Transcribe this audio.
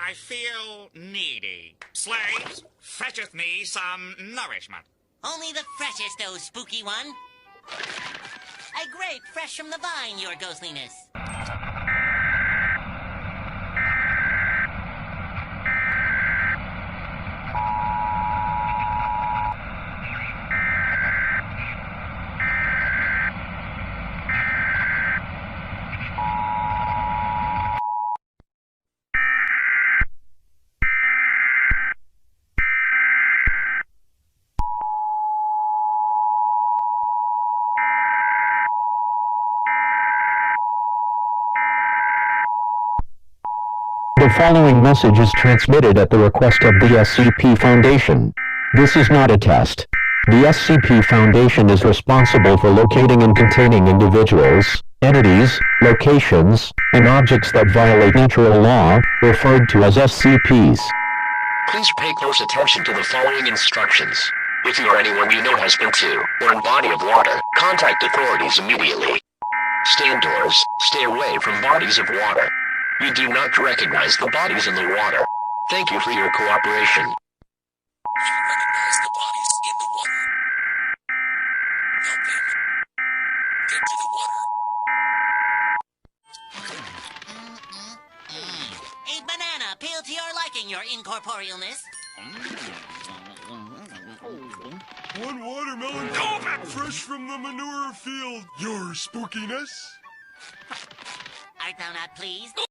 I feel needy. Slaves, fetcheth me some nourishment. Only the freshest, oh spooky one. A grape fresh from the vine, your ghostliness. The following message is transmitted at the request of the SCP Foundation. This is not a test. The SCP Foundation is responsible for locating and containing individuals, entities, locations, and objects that violate natural law, referred to as SCPs. Please pay close attention to the following instructions. If you or anyone you know has been to, or in body of water, contact authorities immediately. Stay indoors, stay away from bodies of water. We do not recognize the bodies in the water. Thank you for your cooperation. You recognize the bodies in the water. Help them. Get to the water. A banana peeled to your liking, your incorporealness. One watermelon fresh from the manure field, your spookiness. Art thou not pleased?